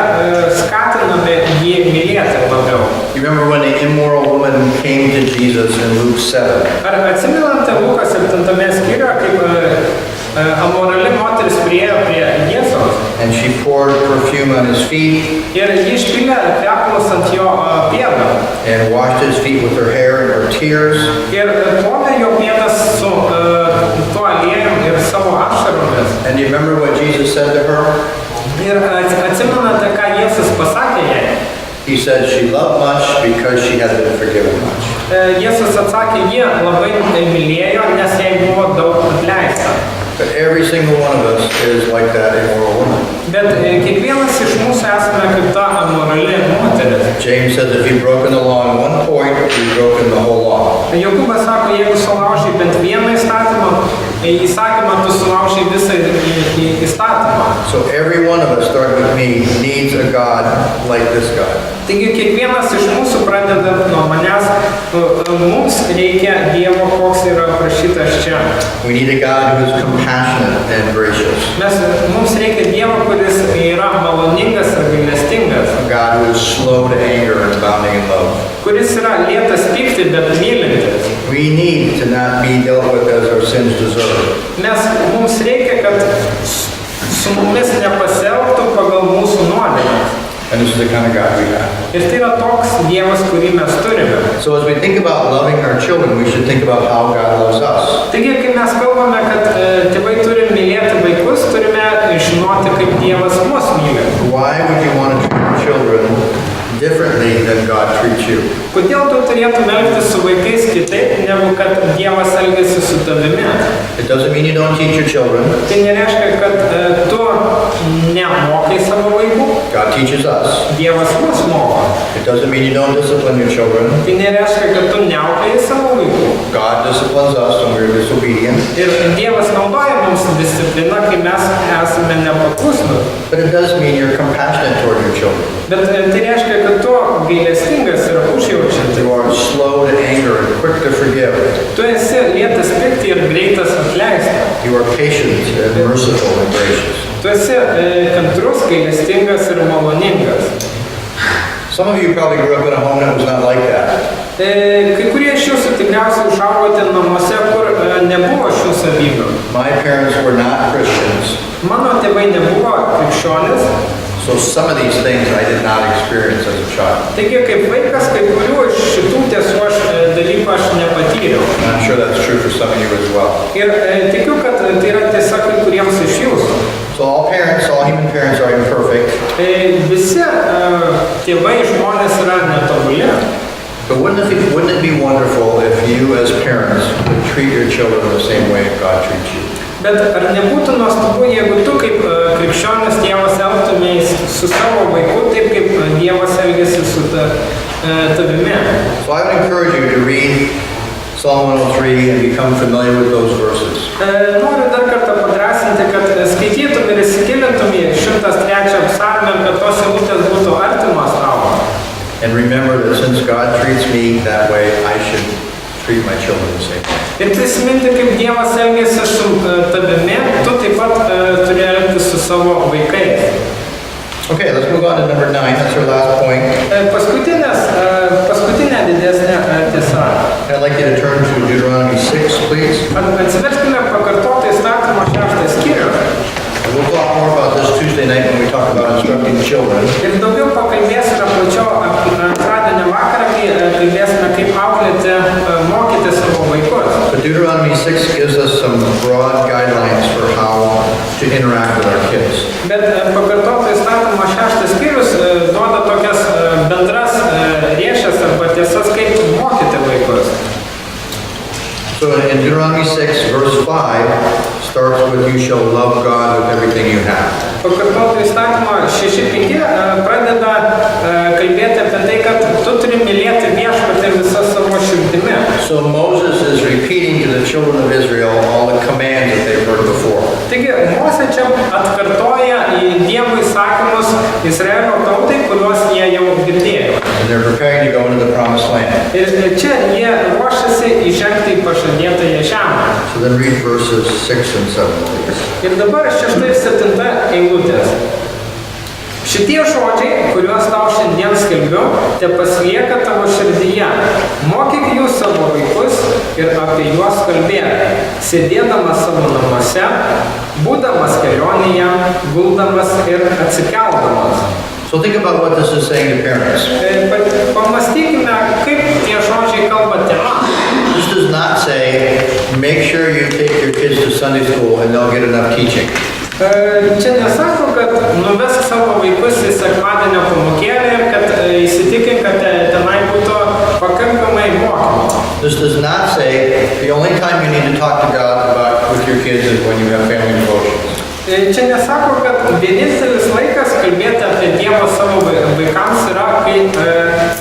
skatinami jį mylėti labiau. You remember when the immoral woman came to Jesus in Luke 7, Ar atsimenate Lukas 7 skyriuje, kaip amorali moteris priėjo prie Jėzaus and she poured perfume on his feet ir ji išpylė kvepalus ant jo pėdų and washed his feet with her hair and her tears, ir plovė jo pėdas su tuo aliejum ir savo ašaromis. and you remember what Jesus said to her? Ir atsimenate, ką Jėzus pasakė jai? He said she loved much because she had been forgiven much. Jėzus atsakė, ji labai mylėjo, nes jai buvo daug atleista. But every single one of us is like that immoral woman. Bet kiekvienas iš mūsų esame kaip ta amorali moteris. James says if you've broken the law in one point, you've broken the whole law. Jokūbas sako, jeigu sulaužai bent vieną įsakymą, tu sulaužai visą įstatymą. So every one of us, starting with me, needs a God like this God. Taigi kiekvienas iš mūsų pradedant nuo manęs, mums reikia Dievo, koks yra aprašytas čia. We need a God who is compassionate and gracious. Mums reikia Dievo, kuris yra maloningas ir gailestingas. A God who is slow to anger and abounding in love. Kuris yra lėtas pykti, bet mylintis. We need to not be dealt with as our sins deserve. Mums reikia, kad su mumis nepasielgtų pagal mūsų nuodėmes. And this is the kind of God we have. Ir tai yra toks Dievas, kurį mes turime. So as we think about loving our children, we should think about how God loves us. Taigi, kai mes kalbame, kad tėvai turi mylėti vaikus, turime žinoti, kaip Dievas mus myli. Why would you want to treat children differently than God treats you? Kodėl tu turėtum elgtis su vaikais kitaip, negu kad Dievas elgiasi su tavimi? It doesn't mean you don't teach your children. Tai nereiškia, kad tu nemokai savo vaikų. God teaches us. Dievas mus moko. It doesn't mean you don't discipline your children. Tai nereiškia, kad tu neauklėjai savo vaikų. God disciplines us when we're disobedient. Ir Dievas naudoja mums discipliną, kai mes esame nepaklusnus. But it does mean you're compassionate toward your children. Bet tai reiškia, kad tu gailestingas ir užjaučiantis. You are slow to anger and quick to forgive. Tu esi lėtas pykti ir greitas atleisti. You are patient and merciful and gracious. Tu esi kantrus, gailestingas ir maloningas. Some of you probably grew up in a home that was not like that. Kai kurie iš jūsų tikriausiai užaugote namuose, kur nebuvo šių savybių. My parents were not Christians, Mano tėvai nebuvo krikščionis, so some of these things I did not experience as a child. taigi kaip vaikas, kai kurių iš šitų tiesų dalykų aš nepatyriau. And I'm sure that's true for some of you as well. Ir tikiu, kad tai yra tiesa kai kuriems iš jūsų. So all human parents are imperfect, Visi tėvai žmonės yra netobuli. but wouldn't it be wonderful if you as parents would treat your children the same way God treats you? Bet ar nebūtų nuostabu, jeigu tu kaip krikščionis tėvas elgtumės su savo vaiku taip, kaip Dievas elgiasi su tavimi? So I would encourage you to read Psalm 103 and become familiar with those verses. Noriu dar kartą padrasinti, kad skaitytum ir įsigilintum į 103 psalmę, kad tos eilutės būtų artimos tavo. And remember that since God treats me that way, I should treat my children the same way. Ir prisiminti, kaip Dievas elgėsi su tavimi, tu taip pat turi elgtis su savo vaikais. Okay, let's move on to number 9. That's our last point. Paskutinė didesnė tiesa. I'd like you to turn to Deuteronomy 6, please. Atsiverskime pakartotą įstatymą 6 skyrių. We'll talk more about this Tuesday night when we talk about instructing children. Ir daugiau pakalbėsime plačiau antradienio vakarą, kai kalbėsime, kaip auklėti, mokyti savo vaikus. But Deuteronomy 6 gives us some broad guidelines for how to interact with our kids. Bet pakartoto įstatymo 6 skyrius duoda tokias bendras riešes arba tiesas, kaip mokyti vaikus. So in Deuteronomy 6, verse 5, starts with, you shall love God with everything you have. Pakartoto įstatymo 6.5 pradeda kalbėti apie tai, kad tu turi mylėti viešpatį visą savo širdimi. So Moses is repeating to the children of Israel all the commands that they've heard before. Taigi, Mozė čia atkartoja Dievo įsakymus Izraelio tautai, kuriuos jie jau girdėjo. And they're preparing to go into the promised land. Ir čia jie ruošiasi įžengti į pažadėtąją žemę. So then read verses 6 and 7, please. Ir dabar 6 ir 7 eilutės. Šitie žodžiai, kuriuos tau šiandien skelbiu, te pasilieka tavo širdyje. Mokyk jų savo vaikus ir apie juos kalbėk, sėdėdamas savo namuose, būdamas kelionėje, guldamas ir atsikeldamas. So think about what this is saying to parents. Pamastykime, kaip tie žodžiai kalba tėvams. This does not say, make sure you take your kids to Sunday school and they'll get enough teaching. Čia nesako, kad nuvesk savo vaikus į sekmadienio pamokėlę ir kad įsitikink, kad tenai būtų pakankamai mokymo. This does not say, the only time you need to talk to God about with your kids is when you have family devotions. Čia nesako, kad vienintelis laikas kalbėti apie Dievą savo vaikams yra, kai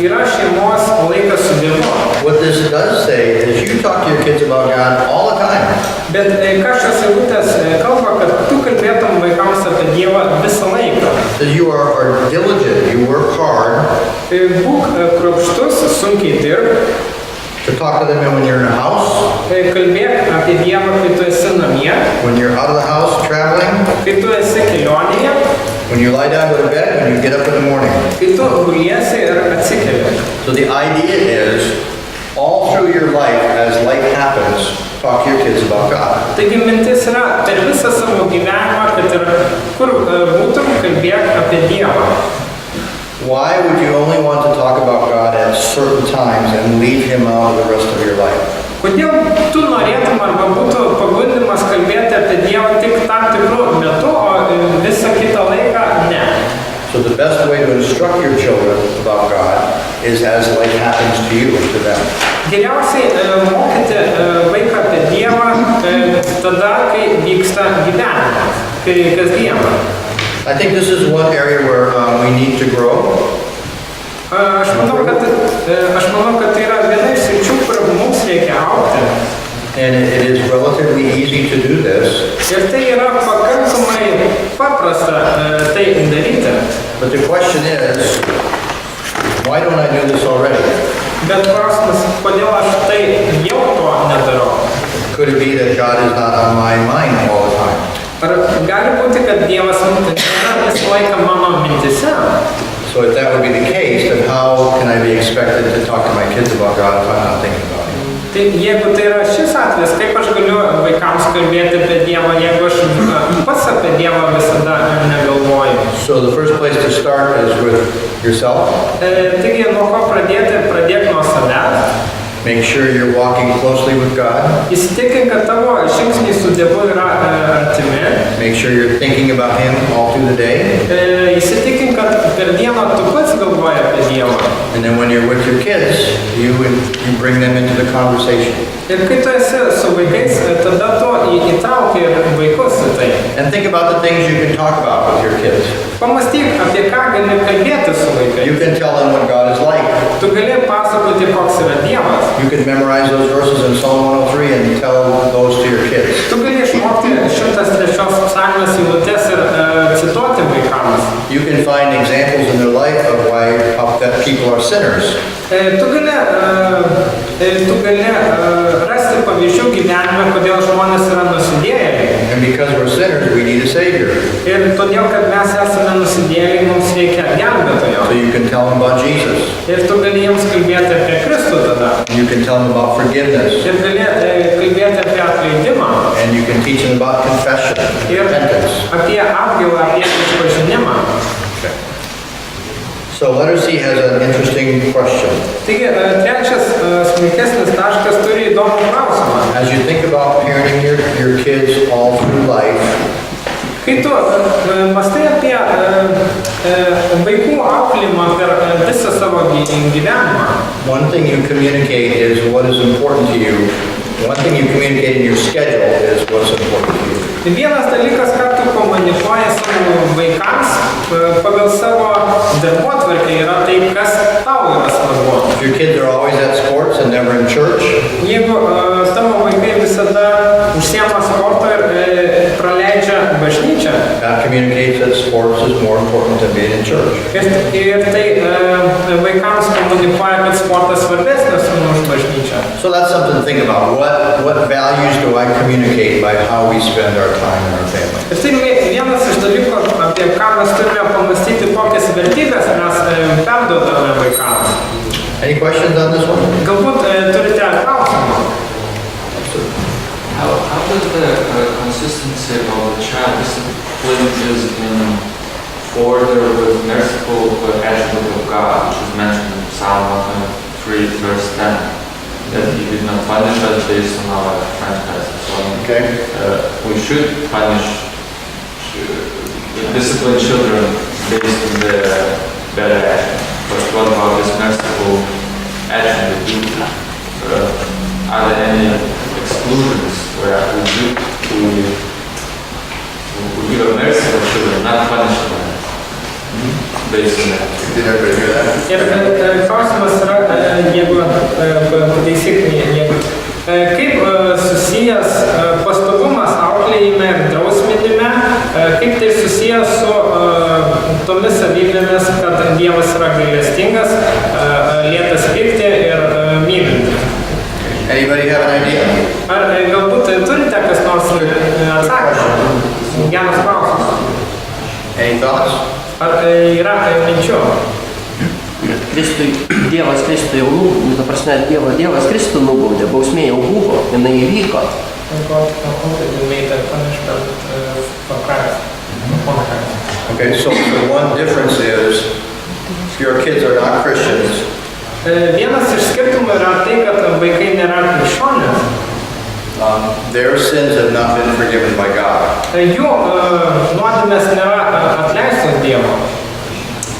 yra šeimos laikas su Dievu. What this does say is you talk to your kids about God all the time. Bet ką šios eilutės kalba, kad tu kalbėtum vaikams apie Dievą visą laiką. That you are diligent, you work hard. Būk kruopštus, sunkiai dirb. To talk to them when you're in a house. Kalbėk apie Dievą, kai tu esi namie. When you're out of the house traveling. Kai tu esi kelionėje. When you lie down to the bed, when you get up in the morning. Kai tu guliesi ir atsikeli. So the idea is, all through your life, as life happens, talk to your kids about God. Taigi mintis yra, per visą savo gyvenimą, kad ir kur būtum, kalbėk apie Dievą. Why would you only want to talk about God at certain times and leave Him out of the rest of your life? Kodėl tu norėtum arba būtų pagundimas kalbėti apie Dievą tik tam tikrų metų, o visą kitą laiką ne? So the best way to instruct your children about God is as life happens to you and to them. Geriausiai mokyti vaiką apie Dievą tada, kai vyksta gyvenimas, kai kasdieną. I think this is one area where we need to grow. Aš manau, kad tai yra viena iš sričių, kur mums reikia augti. And it is relatively easy to do this. Ir tai yra pakankamai paprasta tai daryti. But the question is, why don't I do this already? Bet klausimas, kodėl aš tai jau to nedarau? Could it be that God is not on my mind all the time? Ar gali būti, kad Dievas nėra visą laiką mano mintise? So if that would be the case, then how can I be expected to talk to my kids about God if I'm not thinking about Him? Tai jeigu tai yra šis atvejis, kaip aš galiu vaikams kalbėti apie Dievą, jeigu aš pats apie Dievą visada negalvoju? So the first place to start is with yourself. Taigi, nuo ko pradėti? Pradėk nuo savęs. Make sure you're walking closely with God. Įsitikink, kad tavo žingsniai su Dievu yra artimi. Make sure you're thinking about Him all through the day. Įsitikink, kad per dieną tu pats galvoji apie Dievą. And then when you're with your kids, you bring them into the conversation. Ir kai tu esi su vaikais, tada tu įtrauki vaikus į tai. And think about the things you can talk about with your kids. Pamąstyk, apie ką gali kalbėti su vaikais. You can tell them what God is like. Tu gali pasakoti, koks yra Dievas. You can memorize those verses in Psalm 103 and tell those to your kids. Tu gali išmokti 103 psalmės eilutes ir cituoti vaikams. You can find examples in their life of how that people are sinners. Tu gali rasti pavyzdžių gyvenime, kodėl žmonės yra nusidėjėliai. And because we're sinners, we need a Savior. Ir todėl, kad mes esame nusidėjėliai, mums reikia gelbėtojo. So you can tell them about Jesus. Ir tu gali jiems kalbėti apie Kristų tada. You can tell them about forgiveness. Ir gali kalbėti apie atleidimą. And you can teach them about confession, Ir repentance. apie atgailą, apie išpažinimą. So letter C has an interesting question. Taigi, trečias smulkesnis taškas turi įdomų klausimą. As you think about parenting your kids all through life, Kai tu mąstai apie vaikų auklėjimą per visą savo gyvenimą, one thing you communicate is what is important to you. One thing you communicate in your schedule is what's important to you. vienas dalykas, ką tu komunikuoji savo vaikams pagal savo darbotvarkę, yra tai, kas tau yra svarbu. If your kids are always at sports and never in church, Jeigu tavo vaikai visada užsiema sporto ir praleidžia bažnyčią, that communicates that sports is more important than being in church. ir tai vaikams komunikuoja, kad sportas svarbesnis už bažnyčią. So that's something to think about. What values do I communicate by how we spend our time in our family? Ir tai vienas iš dalykų, apie ką mes turime pamastyti, kokias vertybės mes perduodame vaikams. Any questions on this one? Galbūt turite klausimą. How does the consistency of the child discipline is in order with merciful attribute of God, which is mentioned in Psalm 103, verse 10, that He did not punish us based on our trespasses. So Okay. we should punish discipline children based on their better action. But what about this merciful attribute? Are there any exclusions where we give a mercy to children, not punish them based on that? Did everybody hear that? Ir klausimas yra, jeigu pataisyk, kaip susijęs pastovumas auklėjime ir drausminime, kaip tai susijęs su tomis savybėmis, kad Dievas yra gailestingas, lėtas pykti ir mylinti. Anybody have an idea? Ar galbūt turite kas nors atsakymą? Geras klausimas. Any thoughts? Ar yra minčių? Dievas Kristų jau nubaudė, ta prasme, Dievas Kristų nubaudė, bausmė jau buvo, jinai įvyko. Okay, so the one difference is if your kids are not Christians, Vienas iš skirtumų yra tai, kad vaikai nėra krikščionys. their sins have not been forgiven by God. Jų nuodėmės nėra atleistos Dievo.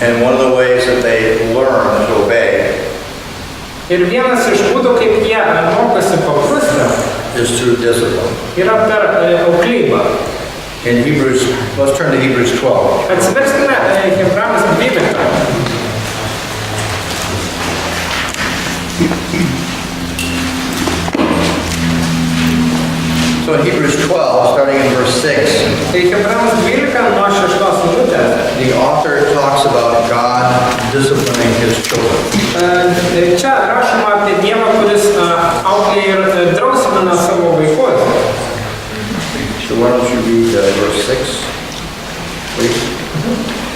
And one of the ways that they learn to obey Ir vienas iš būdų, kaip jie mokosi paklusti, is through discipline. yra per auklėjimą. In Hebrews, let's turn to Hebrews 12. Atsiverskime Hebrajams 12. So in Hebrews 12, starting in verse 6, Tai Hebrajams 12 nuo 6 minutės. the author talks about God disciplining his children. Čia rašoma apie Dievą, kuris auklėja ir drausmina savo vaikus. So why don't you read verse 6, please?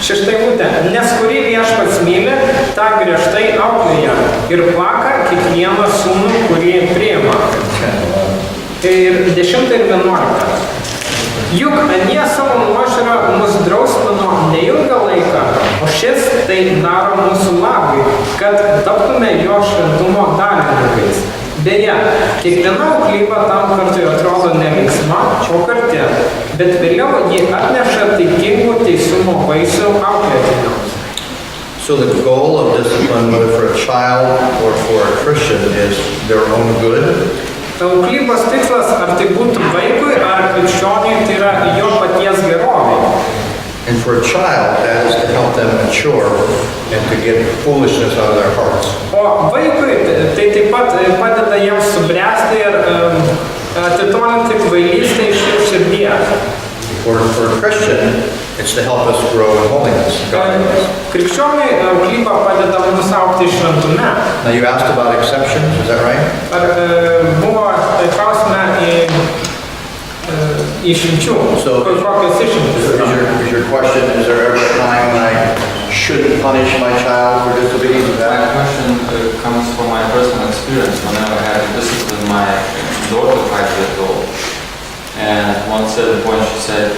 6 eilutė. Nes kurį viešpats myli, tą griežtai auklėja ir plaka kiekvieną sūnų, kurį priima. Ir 10 ir 11. Juk anie savo nuožiūrą mus drausmino neilgą laiką, o šis tai daro mūsų labui, kad taptume jo šventumo dalininkais. Beje, kiekviena auklyba tam kartui atrodo nelinksma, o karti, bet vėliau ji atneša taikingų teisumo vaisių auklėtiniams. So the goal of discipline, whether for a child or for a Christian, is their own good. Auklybos tikslas, ar tai būtų vaikui, ar krikščioniui, tai yra jo paties gerovė. And for a child, that is to help them mature and to get foolishness out of their hearts. O vaikui tai taip pat padeda jiems subręsti ir atitolinti kvailystę iš jų širdies. For a Christian, it's It's to help us grow in holiness. godliness. Krikščioniui auklyba padeda mums augti šventume. Now you asked about exceptions, is that right? Ar buvo klausime išimčių? So- Kokios išimtis? Is your question, is there ever a time when I shouldn't punish my child for disobedience? Is My that? question comes from my personal experience. Whenever I had to discipline my daughter, 5 years old, and at one certain point she said,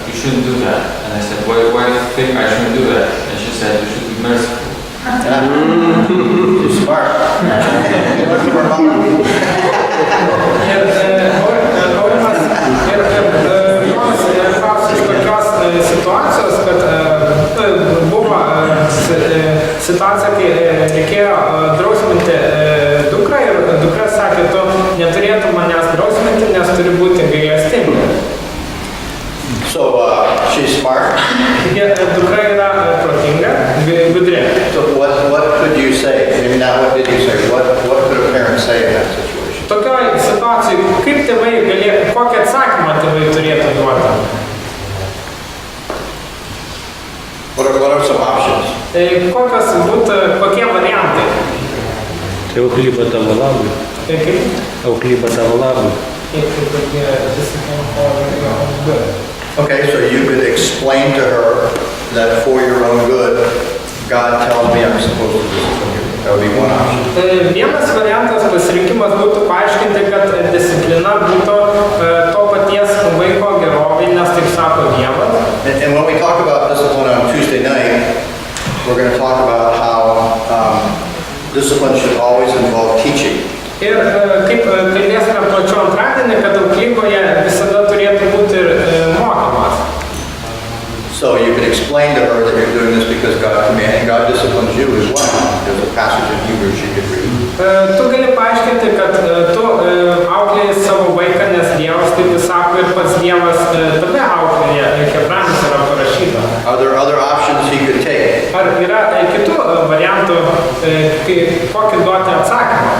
you shouldn't do that. And I said, why do you think I shouldn't do that? And she said, you should be merciful. You're smart. Situacijos, kad buvo situacija, kai reikėjo drausminti dukrą ir dukra sakė, tu neturėtum manęs drausminti, nes turi būti gailestinga. So, she's smart. Dukra yra protinga, gudri. So what could you say? Maybe not what did you say? What could a parent say in that situation? Tokioj situacijai, kaip tėvai galėtų, kokį atsakymą tėvai turėtų duoti? What are some options? Kokios būtų, kokie variantai? Tai auklyba tavo labui. Kaip? Auklyba tavo labui. Okay, so you could explain to her that for your own good, God tells me I'm supposed to discipline you. That would be one option. Vienas variantas pasirinkimas būtų paaiškinti, kad disciplina būtų to paties vaiko gerovai, nes taip sako Dievas. And when we talk about discipline on Tuesday night, we're going to talk about how discipline should always involve teaching. Ir kaip kalbėsime plačiau antradienį, kad auklyboje visada turėtų būti ir mokymas. So you can explain to her that you're doing this because God commanded, God disciplines you as well. There's a passage in Hebrews you could read. Tu gali paaiškinti, kad tu auklėjai savo vaiką, nes Dievas taip sako ir pats Dievas tave auklėja, Hebrajams yra parašyta. Are there other options he could take? Ar yra kitų variantų, kokį duoti atsakymą?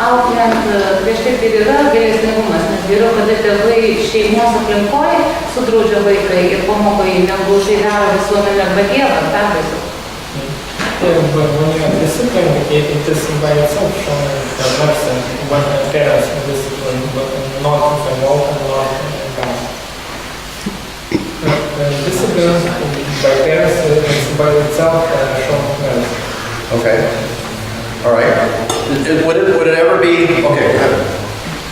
Auklėjant prieš taip ir yra gailestingumas, nes geriau, kada tėvai šeimos aplinkoje sudraudžia vaikai ir pamoko jį, negu žaidavo visuomenę arba Dievą, perbaisiau. But when you are disciplined, it is by itself showing the Larson what the parents are disciplined, but not the law and not God. Discipline by parents is by itself showing mercy. Okay. All right. Would it ever be, okay, go ahead.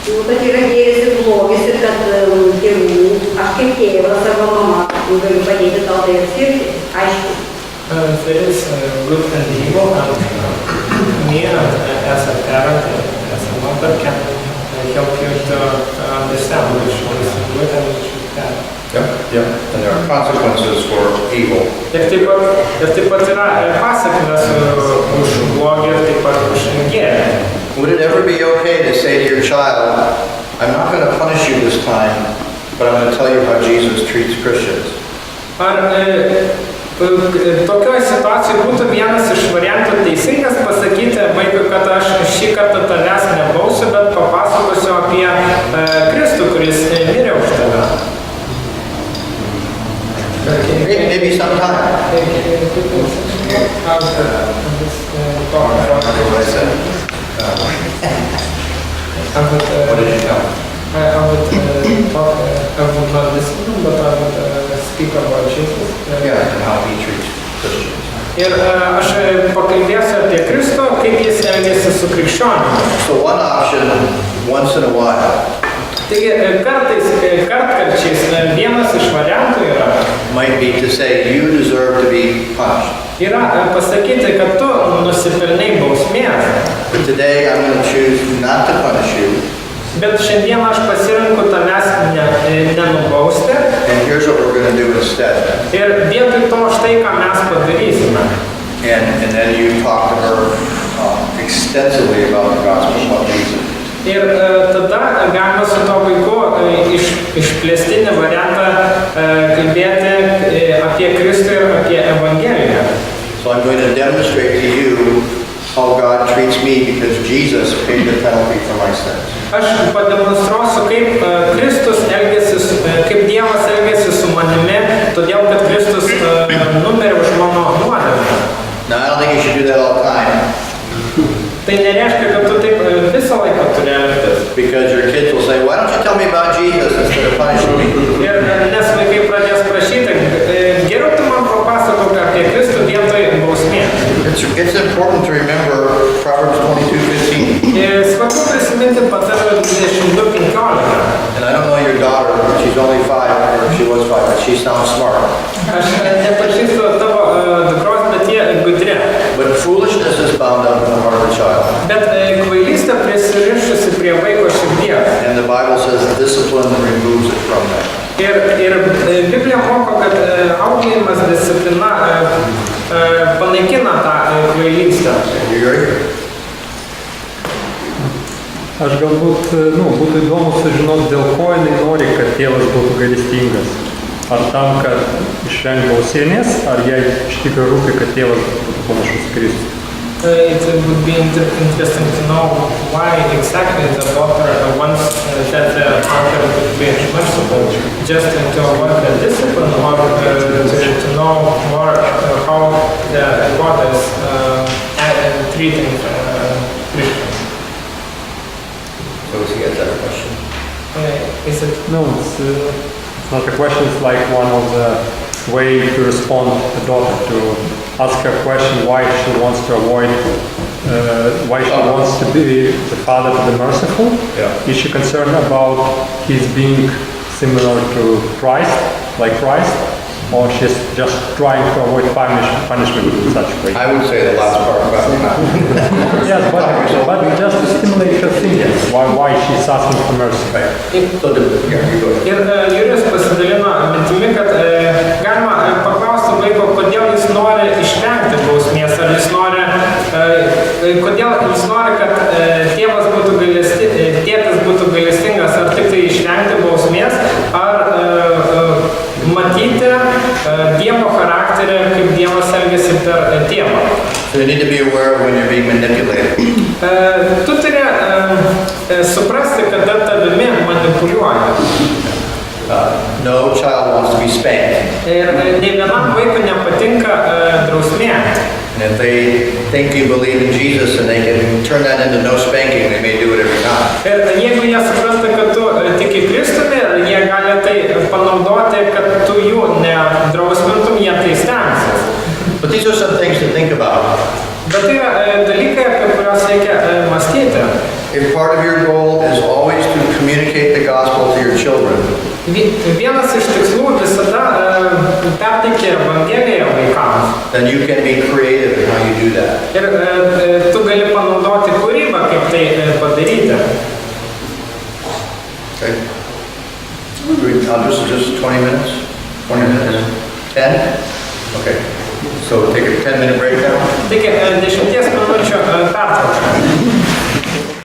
Kad yra gėris ir blogis ir kad tėvų, aš kaip tėvas arba mama, galiu padėti tau tai atskirti, aišku. There is good and evil, and me as a parent, as a mother, can help you to understand which one is good and which is bad. Yeah. And there are consequences for evil. Ir taip pat yra pasekmės už blogį ir taip pat už gėrį. Would it ever be okay to say to your child, I'm not going to punish you this time, but I'm going to tell you how Jesus treats Christians? Ar tokioj situacijoj būtų vienas iš variantų teisingas pasakyti vaikui, kad aš šį kartą tavęs nebausiu, bet papasakosiu apie Kristų, kuris mirė už tave. Maybe sometime. What I said. What did you tell me? I would talk, I would not discipline, but I would speak about Jesus. Yeah, and how he treats Christians. Ir aš pakalbėsiu apie Kristų, kaip jis elgėsi su krikščionimis. So one option, once in a while, Taigi kartkarčiais vienas iš variantų might be to say you deserve to be punished. yra pasakyti, kad tu nusipelnai bausmės. But today I'm going to choose not to punish you. Bet šiandien aš pasirinku tavęs nenubausti. And here's what we're going to do instead. Ir vietoj to štai, ką mes padarysime. And then you talk to her extensively about the gospel, what Jesus did. Ir tada galima su to vaiku išplėstinį variantą kalbėti apie Kristų ir apie Evangeliją. So I'm going to demonstrate to you how God treats me because Jesus paid the penalty for my sins. Aš pademonstruosiu, kaip Kristus elgiasi kaip Dievas elgėsi su manimi, todėl kad Kristus numirė už mano nuodėmę. Now, I don't think you should do that all the time, Tai nereiškia, kad tu taip visą laiką turi elgtis. because your kids will say, why don't you tell me about Jesus instead of punishing me? Ir nes vaikai pradės prašyti, geriau tu man papasakok apie Kristų vietoj bausmės. It's important to remember Proverbs 22:15. Ir svarbu prisiminti Patarlę 22:15. And I don't know your daughter, she's only 5, or she was 5, but she sounds smart. Aš nepažįstu tavo dukros, bet jie gudri. But foolishness is bound up in the heart of a child. Bet kvailystė prisirišusi prie vaiko širdies. And the Bible says discipline removes it from them. Ir Biblija moko, kad auklėjimas disciplina panaikina tą kvailystę. You agree? Aš galbūt, būtų įdomu sužinoti, dėl ko jinai nori, kad tėvas būtų gailestingas. Ar tam, kad išvengt bausmės, ar jai iš tikrųjų rūpi, kad tėvas būtų panašus į Kristų. It would be interesting to know why exactly the daughter wants that the father would be merciful, just to avoid the discipline, or to know more how the God is treating Christians. So he gets that question. Is it? No, it's not a question, it's like one of the way to respond to the daughter, to ask her question why she wants to avoid, why she wants to be the father to be merciful. Yeah. Is she concerned about his being similar to Christ, like Christ, or she's just trying to avoid punishment in such way? I would say the last part about that. Yes, but just to stimulate her thinking, why she's asking for mercy. So you go ahead. Ir Jurijus pasidalino mintimi, kad galima paklausti vaiko, kodėl jis nori išvengti bausmės, ar jis nori, kodėl jis nori, kad tėtis būtų gailestingas, ar tik tai išvengti bausmės, ar matyti Dievo charakterį, kaip Dievas elgiasi per tėvą. So you need to be aware of when you're being manipulated. Tu turi suprasti, kada tavimi manipuliuoja. No child wants to be spanked. Ir nei vienam vaikui nepatinka drausmė. And if they think you believe in Jesus and they can turn that into no spanking, they may do it every time. Ir jeigu jie supranta, kad tu tiki Kristumi, jie gali tai panaudoti, kad tu jų nedrausmintum, jie tai stengsis. But these are some things to think about. Bet tai yra dalykai, apie kuriuos reikia mąstyti. If part of your goal is always to communicate the gospel to your children, Vienas iš tikslų visada perteikti Evangeliją vaikams. then you can be creative in how you do that. Ir tu gali panaudoti kūrybą, kaip tai padaryti. Okay? I'll just 20 minutes? 20 minutes? 10? Okay. So take a 10-minute break now. Taigi, 10 minučių pertrauką.